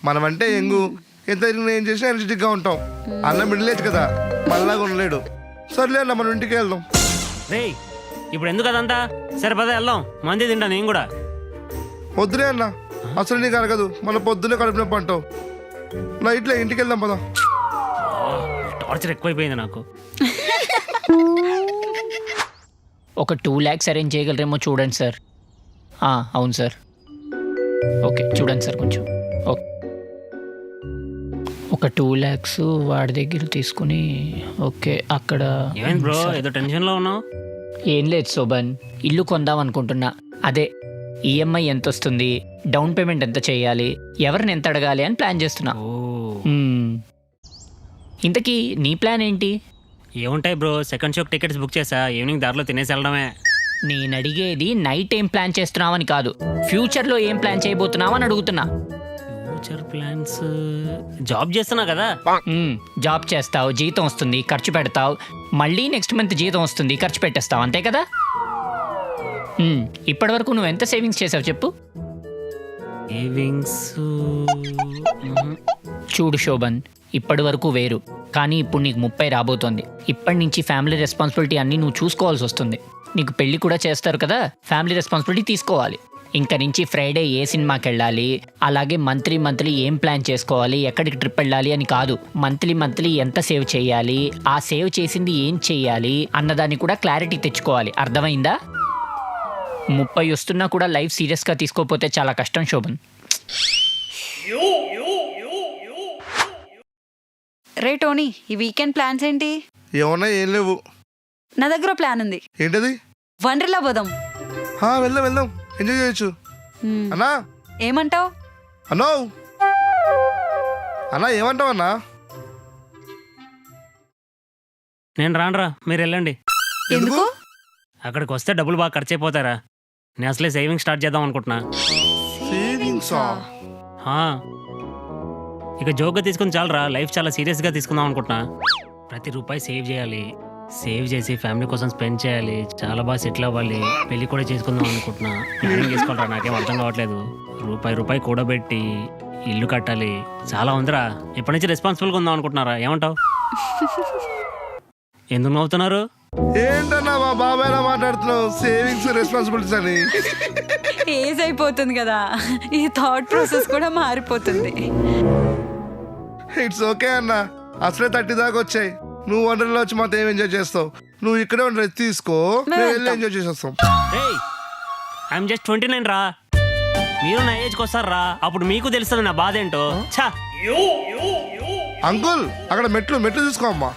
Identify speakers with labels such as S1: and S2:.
S1: మనమంటే ఎంగు ఎంత ఏం చేసినా ఎనర్జెటిక్గా ఉంటాం. అన్న మిడిల్ ఏజ్ కదా, మళ్ళా ఉండలేడు. సర్లే అన్న మనం ఇంటికి వెళ్దాం.
S2: రే ఇప్పుడు ఎందుకు అదంతా? సరే పద వెళ్దాం, మంది తింటా నేను కూడా.
S1: వద్దులే అన్న, అసలు నీకు అరగదు, మన పొద్దునే కడుపు నొప్పి అంటావు. నైట్లో ఇంటికి వెళ్దాం పదా.
S2: టార్చర్ ఎక్కువైపోయింది నాకు.
S3: ఒక 2 lakhs అరేంజ్ చేయగలరేమో చూడండి సార్. అవును సార్. ఓకే చూడండి సార్ కొంచెం. ఓకే ఒక 2 lakhs వాడి దగ్గర తీసుకుని. ఓకే అక్కడ
S2: ఏమైంది బ్రో, ఏదో టెన్షన్లో ఉన్నావు?
S3: ఏం లేదు శోభన్, ఇల్లు కొందాం అనుకుంటున్నా. అదే ఈఎంఐ ఎంత వస్తుంది, డౌన్ పేమెంట్ ఎంత చేయాలి, ఎవరిని ఎంత అడగాలి అని ప్లాన్ చేస్తున్నా. ఇంతకీ నీ ప్లాన్ ఏంటి?
S2: ఏముంటాయి బ్రో, సెకండ్ షోకి టికెట్స్ బుక్ చేసా, ఈవినింగ్ దారిలో తినేసి వెళ్ళడమే.
S3: నేను అడిగేది నైట్ ఏం ప్లాన్ చేస్తున్నావని కాదు, ఫ్యూచర్లో ఏం ప్లాన్ చేయబోతున్నావు అని అడుగుతున్నా.
S2: ఫ్యూచర్ ప్లాన్స్, జాబ్ చేస్తున్నా కదా.
S3: జాబ్ చేస్తావు, జీతం వస్తుంది, ఖర్చు పెడతావు, మళ్ళీ నెక్స్ట్ మంత్ జీతం వస్తుంది, ఖర్చు పెట్టేస్తావు, అంతే కదా. ఇప్పటి వరకు నువ్వు ఎంత సేవింగ్స్ చేసావు చెప్పు.
S2: సేవింగ్స్
S3: చూడు శోభన్, ఇప్పటి వరకు వేరు, కానీ ఇప్పుడు నీకు 30 రాబోతోంది. ఇప్పటి నుంచి ఫ్యామిలీ రెస్పాన్సిబిలిటీ అన్నీ నువ్వు చూసుకోవాల్సి వస్తుంది. నీకు పెళ్లి కూడా చేస్తారు కదా, ఫ్యామిలీ రెస్పాన్సిబిలిటీ తీసుకోవాలి. ఇంక నుంచి ఫ్రైడే ఏ సినిమాకి వెళ్ళాలి, అలాగే మంత్లీ ఏం ప్లాన్ చేసుకోవాలి, ఎక్కడికి ట్రిప్ వెళ్ళాలి అని కాదు, మంత్లీ ఎంత సేవ్ చేయాలి, ఆ సేవ్ చేసింది ఏం చేయాలి అన్నదాన్ని కూడా క్లారిటీ తెచ్చుకోవాలి. అర్థమైందా? 30 వస్తున్నా కూడా లైఫ్ సీరియస్గా తీసుకోకపోతే చాలా కష్టం శోభన్.
S4: రే టోనీ, ఈ వీకెండ్ ప్లాన్స్ ఏంటి?
S1: ఏమన్నా ఏం లేవు.
S4: నా దగ్గర ప్లాన్ ఉంది.
S1: ఏంటది?
S4: వండర్లా పోదాం.
S1: వెళ్దాం, ఎంజాయ్ చేయొచ్చు. అన్నా
S4: ఏమంటావు?
S1: అన్నా ఏమంటావు అన్నా?
S2: నేను రానరా, మీరు వెళ్ళండి.
S4: ఎందుకు?
S2: అక్కడికి వస్తే డబ్బులు బాగా ఖర్చు అయిపోతారా. నేను అసలే సేవింగ్ స్టార్ట్ చేద్దాం అనుకుంటున్నా. ఇక జోక్గా తీసుకుని చాలరా, లైఫ్ చాలా సీరియస్గా తీసుకుందాం అనుకుంటున్నా. ప్రతి రూపాయి సేవ్ చేయాలి, సేవ్ చేసి ఫ్యామిలీ కోసం స్పెండ్ చేయాలి, చాలా బాగా సెటిల్ అవ్వాలి, పెళ్లి కూడా చేసుకుందాం అనుకుంటున్నా. ప్లానింగ్ చేసుకోవాలరా, నాకేం అర్థం కావట్లేదు. రూపాయి కూడబెట్టి ఇల్లు కట్టాలి, చాలా ఉందిరా. ఇప్పటి నుంచి రెస్పాన్సిబుల్గా ఉందాం అనుకుంటున్నారా? ఏమంటావు? ఎందుకు నవ్వుతున్నారు?
S1: ఏంటన్నా మా బాబాయ్లా మాట్లాడుతున్నావు? సేవింగ్స్ రెస్పాన్సిబిలిటీస్ అని.
S4: ఏజ్ అయిపోతుంది కదా, ఈ థాట్ ప్రాసెస్ కూడా మారిపోతుంది.
S1: ఇట్స్ ఓకే అన్న, అసలే 30 దాకా వచ్చాయి. నువ్వు వండర్లో వచ్చి మాతో ఏం ఎంజాయ్ చేస్తావు? నువ్వు ఇక్కడే వండర్ తీసుకో, మేము వెళ్ళి ఎంజాయ్ చేసేస్తాం.
S2: ఐఎమ్ జస్ట్ 29 రా. మీరు నా ఏజ్కి వస్తారా, అప్పుడు మీకు తెలుస్తుంది నా బాధ ఏంటో.
S1: అంకుల్ అక్కడ మెట్లు తీసుకో అమ్మా.